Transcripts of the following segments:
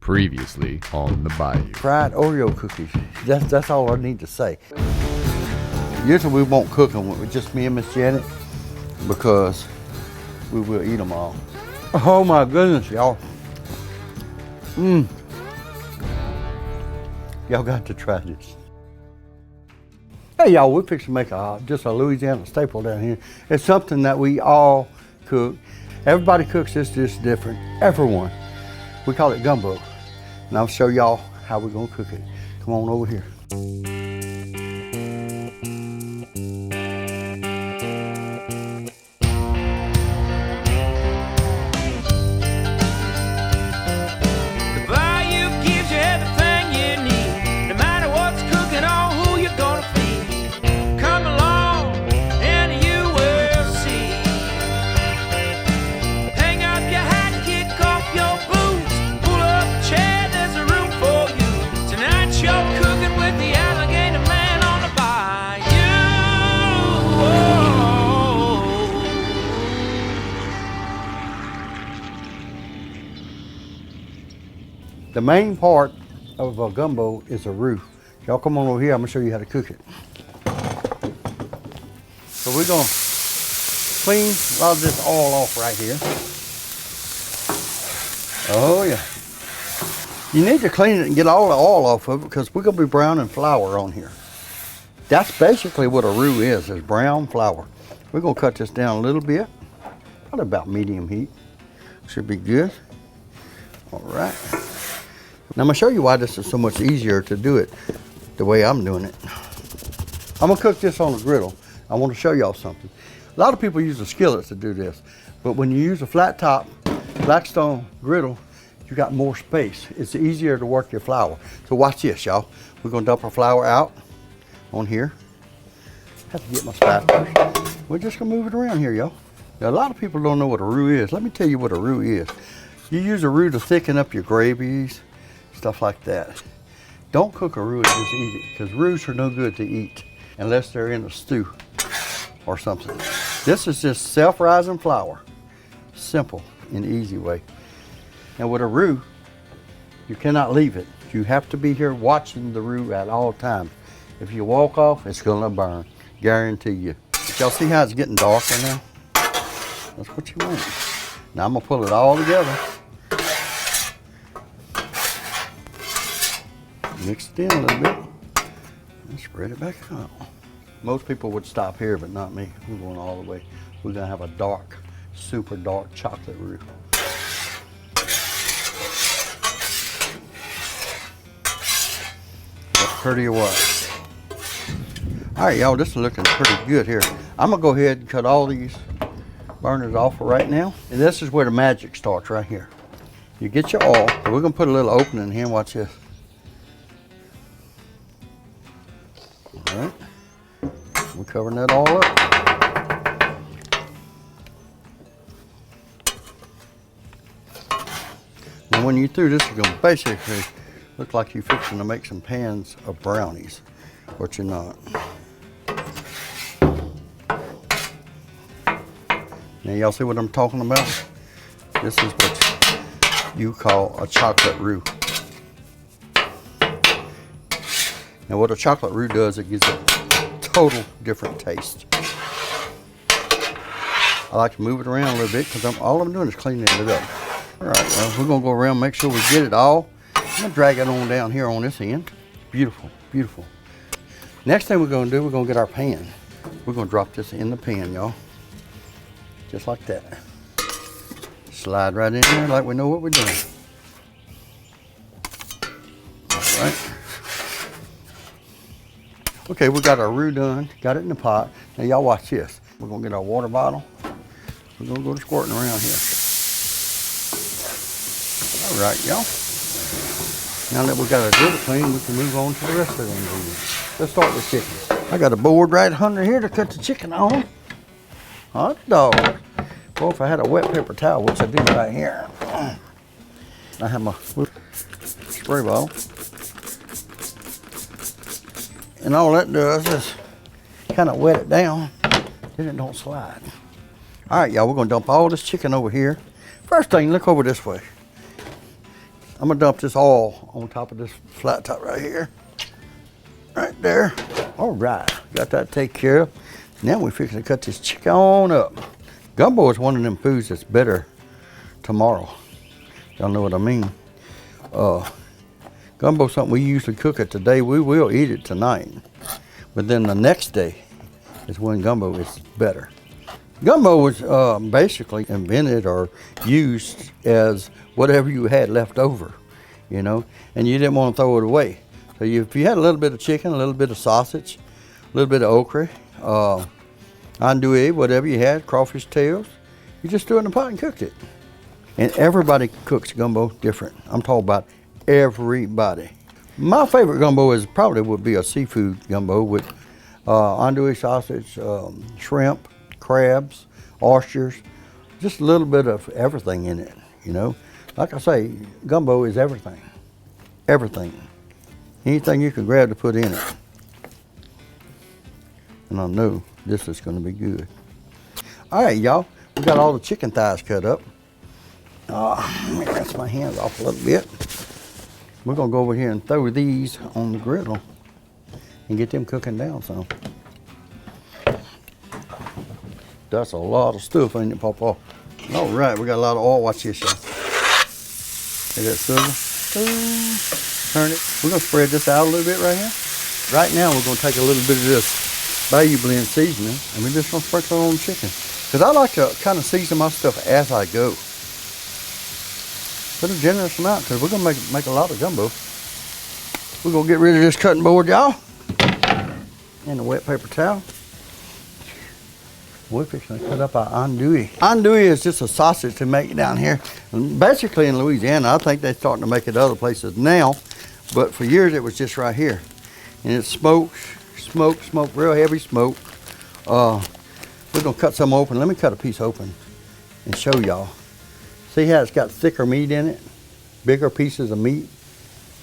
Previously on the Bayou. Fried Oreo cookies. That's all I need to say. Usually we won't cook them with just me and Miss Janet because we will eat them all. Oh my goodness, y'all. Y'all got to try this. Hey y'all, we're fixing to make just a Louisiana staple down here. It's something that we all cook. Everybody cooks this dish different, everyone. We call it gumbo. And I'll show y'all how we're gonna cook it. Come on over here. The Bayou gives you everything you need, no matter what's cooking or who you're gonna feed. Come along and you will see. Hang up your hat, kick off your boots, pull up a chair, there's a room for you. Tonight you're cooking with the alligator man on the Bayou. The main part of a gumbo is a roux. Y'all come on over here, I'm gonna show you how to cook it. So we're gonna clean a lot of this oil off right here. Oh yeah. You need to clean it and get all the oil off of it because we're gonna be browning flour on here. That's basically what a roux is brown flour. We're gonna cut this down a little bit, probably about medium heat. Should be good. All right. Now I'm gonna show you why this is so much easier to do it the way I'm doing it. I'm gonna cook this on a griddle. I want to show y'all something. A lot of people use a skillet to do this, but when you use a flat top Blackstone griddle, you got more space. It's easier to work your flour. So watch this, y'all. We're gonna dump our flour out on here. Have to get my spatula. We're just gonna move it around here, y'all. Now, a lot of people don't know what a roux is. Let me tell you what a roux is. You use a roux to thicken up your gravies, stuff like that. Don't cook a roux and just eat it, because roux are no good to eat unless they're in a stew or something. This is just self-rising flour. Simple and easy way. And with a roux, you cannot leave it. You have to be here watching the roux at all times. If you walk off, it's gonna burn, guarantee you. But y'all see how it's getting darker now? That's what you want. Now I'm gonna pull it all together. Mix it in a little bit and spread it back out. Most people would stop here, but not me. We're going all the way. We're gonna have a dark, super dark chocolate roux. That's pretty or what? All right, y'all, this is looking pretty good here. I'm gonna go ahead and cut all these burners off for right now. And this is where the magic starts, right here. You get your oil. So we're gonna put a little opening in here. Watch this. All right, we're covering that all up. And when you're through, this is gonna basically look like you're fixing to make some pans of brownies, but you're not. Now y'all see what I'm talking about? This is what you call a chocolate roux. And what a chocolate roux does, it gives it a total different taste. I like to move it around a little bit because all I'm doing is cleaning it up. All right, well, we're gonna go around and make sure we get it all. I'm gonna drag it on down here on this end. Beautiful, beautiful. Next thing we're gonna do, we're gonna get our pan. We're gonna drop this in the pan, y'all. Just like that. Slide right in there like we know what we're doing. All right. Okay, we got our roux done, got it in the pot. Now y'all watch this. We're gonna get our water bottle. We're gonna go squirting around here. All right, y'all. Now that we got our griddle clean, we can move on to the rest of the ingredients. Let's start with chicken. I got a board right under here to cut the chicken on. Hot dog. Well, if I had a wet paper towel, which I do right here. I have my spray bottle. And all that does is kind of wet it down, then it don't slide. All right, y'all, we're gonna dump all this chicken over here. First thing, look over this way. I'm gonna dump this all on top of this flat top right here. Right there. All right, got that taken care of. Now we're fixing to cut this chicken on up. Gumbo is one of them foods that's better tomorrow. Y'all know what I mean. Gumbo is something we usually cook it today. We will eat it tonight. But then the next day is when gumbo is better. Gumbo was basically invented or used as whatever you had left over, you know, and you didn't want to throw it away. So if you had a little bit of chicken, a little bit of sausage, a little bit of okra, andouille, whatever you had, crawfish tails, you just threw it in the pot and cooked it. And everybody cooks gumbo different. I'm talking about everybody. My favorite gumbo is probably would be a seafood gumbo with andouille sausage, shrimp, crabs, oysters, just a little bit of everything in it, you know. Like I say, gumbo is everything. Everything. Anything you can grab to put in it. And I know this is gonna be good. All right, y'all, we got all the chicken thighs cut up. Let me rinse my hands off a little bit. We're gonna go over here and throw these on the griddle and get them cooking down some. That's a lot of stuff, ain't it, Papa? All right, we got a lot of oil. Watch this, y'all. See that sizzle? Turn it. We're gonna spread this out a little bit right here. Right now, we're gonna take a little bit of this Bayou blend seasoning, and we're just gonna sprinkle it on the chicken. Because I like to kind of season my stuff as I go. Put a generous amount, because we're gonna make a lot of gumbo. We're gonna get rid of this cutting board, y'all, and a wet paper towel. We're fixing to cut up our andouille. Andouille is just a sausage to make down here. And basically in Louisiana, I think they're starting to make it other places now, but for years it was just right here. And it's smoked, real heavy smoke. We're gonna cut some open. Let me cut a piece open and show y'all. See how it's got thicker meat in it? Bigger pieces of meat.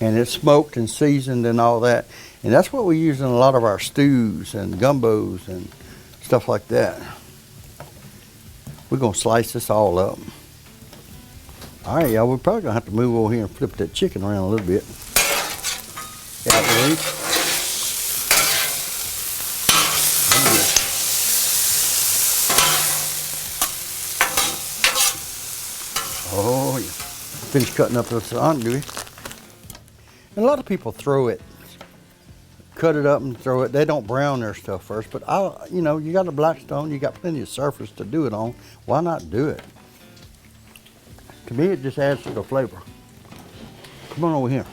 And it's smoked and seasoned and all that. And that's what we use in a lot of our stews and gumbos and stuff like that. We're gonna slice this all up. All right, y'all, we're probably gonna have to move over here and flip that chicken around a little bit. Out the way. Oh yeah. Finished cutting up this andouille. And a lot of people throw it, cut it up and throw it. They don't brown their stuff first, but you know, you got a Blackstone, you got plenty of surface to do it on. Why not do it? To me, it just adds to the flavor. Come on over here.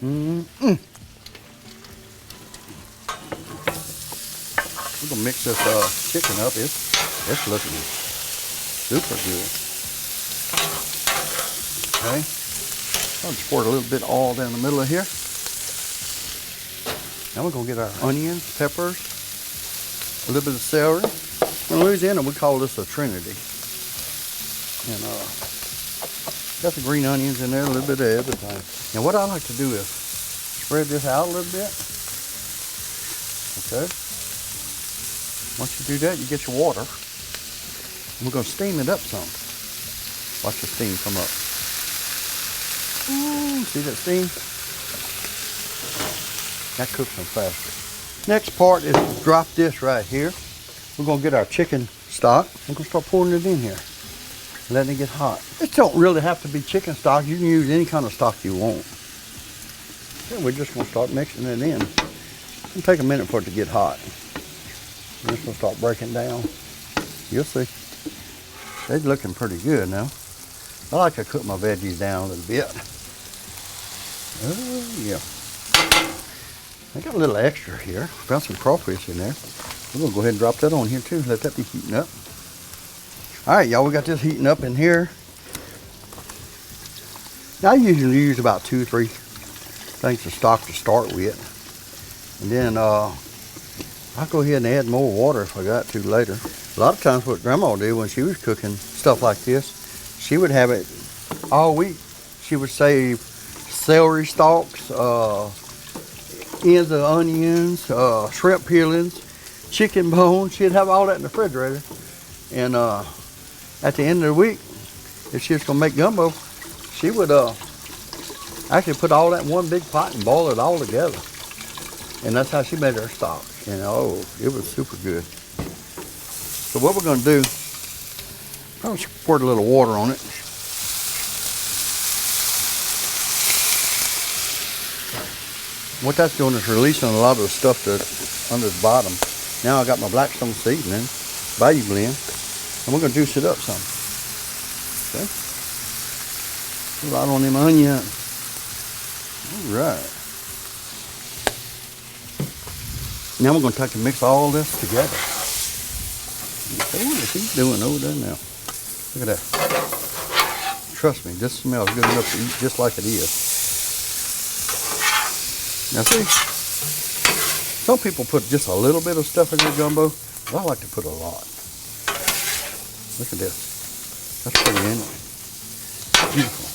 We're gonna mix this chicken up. It's looking super good. Okay. I'll just pour a little bit all down the middle of here. Now we're gonna get our onions, peppers, a little bit of celery. In Louisiana, we call this a trinity. And got the green onions in there, a little bit of everything. Now what I like to do is spread this out a little bit. Okay. Once you do that, you get your water. And we're gonna steam it up some. Watch the steam come up. Ooh, see that steam? That cooks them faster. Next part is to drop this right here. We're gonna get our chicken stock. We're gonna start pouring it in here. Letting it get hot. It don't really have to be chicken stock. You can use any kind of stock you want. Then we're just gonna start mixing it in. It'll take a minute for it to get hot. We're just gonna start breaking down. You'll see. They're looking pretty good now. I like to cook my veggies down a little bit. Oh yeah. I got a little extra here. Found some crawfish in there. We're gonna go ahead and drop that on here too. Let that be heating up. All right, y'all, we got this heating up in here. Now I usually use about 2 or 3 things of stock to start with. And then I'll go ahead and add more water if I got to later. A lot of times what Grandma did when she was cooking stuff like this, she would have it all week. She would save celery stalks, ends of onions, shrimp peelings, chicken bones. She'd have all that in the refrigerator. And at the end of the week, if she was gonna make gumbo, she would actually put all that in one big pot and boil it all together. And that's how she made her stock. And oh, it was super good. So what we're gonna do, I'll squirt a little water on it. What that's doing is releasing a lot of the stuff that's under the bottom. Now I got my Blackstone seasoning, Bayou blend, and we're gonna juice it up some. Okay. A lot on them onions. All right. Now we're gonna take and mix all this together. Oh, what he's doing over there now. Look at that. Trust me, this smells good enough to eat just like it is. Now see, some people put just a little bit of stuff in their gumbo, but I like to put a lot. Look at this. That's pretty, isn't it? Beautiful.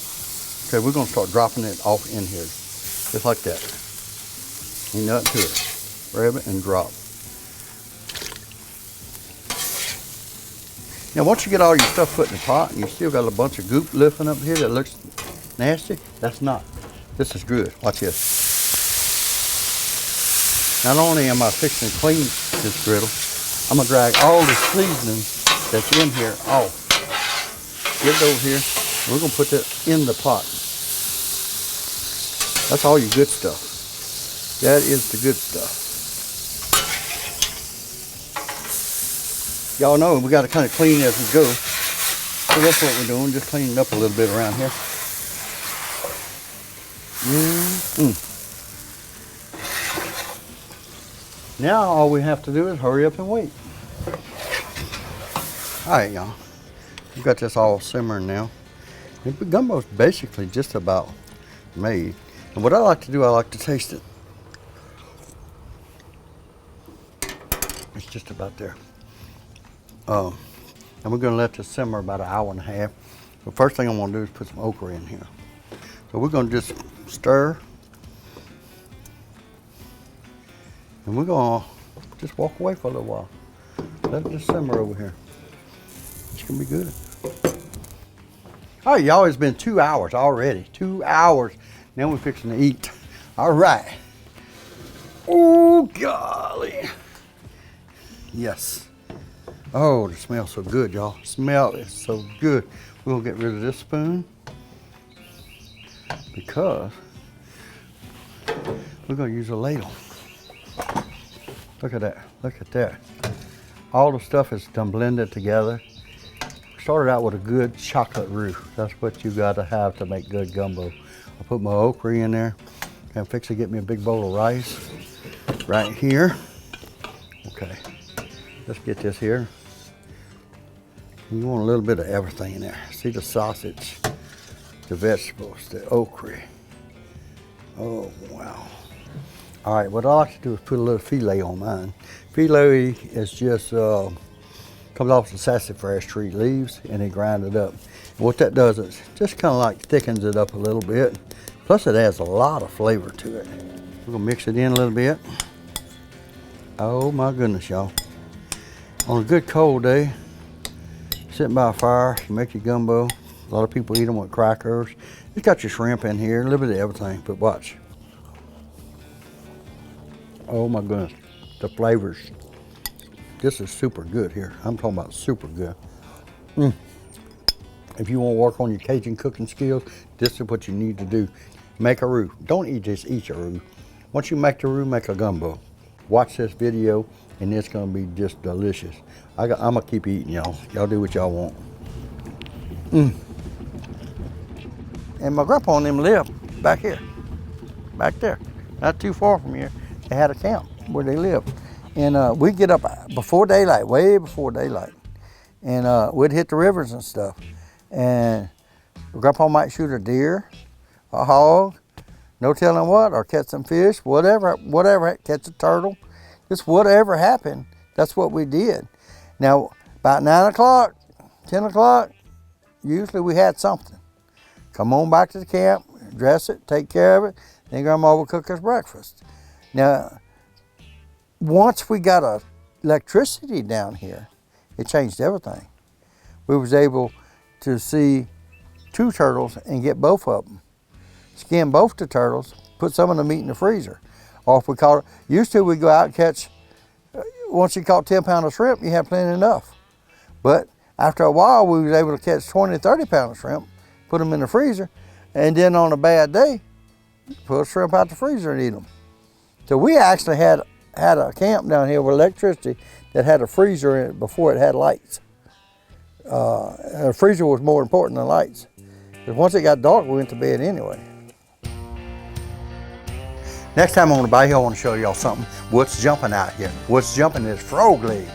Okay, we're gonna start dropping it off in here, just like that. Ain't nothing to it. Grab it and drop. Now once you get all your stuff put in the pot and you still got a bunch of goop lifting up here that looks nasty, that's not. This is good. Watch this. Not only am I fixing to clean this griddle, I'm gonna drag all the seasoning that's in here off. Get it over here. And we're gonna put that in the pot. That's all your good stuff. That is the good stuff. Y'all know we got to kind of clean as we go. So that's what we're doing, just cleaning up a little bit around here. Now all we have to do is hurry up and wait. All right, y'all. We've got this all simmering now. The gumbo's basically just about made. And what I like to do, I like to taste it. It's just about there. And we're gonna let this simmer about 1.5 hours. The first thing I want to do is put some okra in here. So we're gonna just stir. And we're gonna just walk away for a little while. Let it just simmer over here. It's gonna be good. All right, y'all, it's been 2 hours already. 2 hours. Now we're fixing to eat. All right. Oh, golly. Yes. Oh, the smells so good, y'all. Smell is so good. We're gonna get rid of this spoon because we're gonna use a ladle. Look at that, look at that. All the stuff is done blended together. Started out with a good chocolate roux. That's what you gotta have to make good gumbo. I put my okra in there. I'm fixing to get me a big bowl of rice right here. Okay, let's get this here. You want a little bit of everything in there. See the sausage, the vegetables, the okra. Oh, wow. All right, what I like to do is put a little filet on mine. Filet is just, comes off the sassafras tree leaves and they grind it up. And what that does is just kind of like thickens it up a little bit. Plus it adds a lot of flavor to it. We're gonna mix it in a little bit. Oh my goodness, y'all. On a good cold day, sitting by a fire, you make your gumbo. A lot of people eat them with crackers. It's got your shrimp in here, a little bit of everything, but watch. Oh my goodness, the flavors. This is super good here. I'm talking about super good. If you want to work on your Cajun cooking skills, this is what you need to do. Make a roux. Don't just eat your roux. Once you make the roux, make a gumbo. Watch this video and it's gonna be just delicious. I'm gonna keep eating, y'all. Y'all do what y'all want. And my grandpa and them lived back here, back there, not too far from here. They had a camp where they lived. And we'd get up before daylight, way before daylight. And we'd hit the rivers and stuff. And grandpa might shoot a deer, a hog, no telling what, or catch some fish, whatever, catch a turtle. Just whatever happened, that's what we did. Now, about 9 o'clock, 10 o'clock, usually we had something. Come on back to the camp, dress it, take care of it, then grandma would cook us breakfast. Now, once we got electricity down here, it changed everything. We was able to see 2 turtles and get both of them. Skin both the turtles, put some of the meat in the freezer. Or if we caught, used to we go out and catch, once you caught 10 pounds of shrimp, you had plenty enough. But after a while, we was able to catch 20 to 30 pounds of shrimp, put them in the freezer, and then on a bad day, pull shrimp out the freezer and eat them. So we actually had a camp down here with electricity that had a freezer in it before it had lights. The freezer was more important than lights. Because once it got dark, we went to bed anyway. Next time on the Bayou, I want to show y'all something. What's jumping out here? What's jumping is frog legs.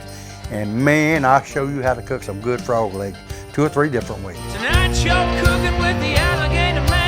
And man, I'll show you how to cook some good frog legs. 2 or 3 different ways. Tonight you're cooking with the alligator man.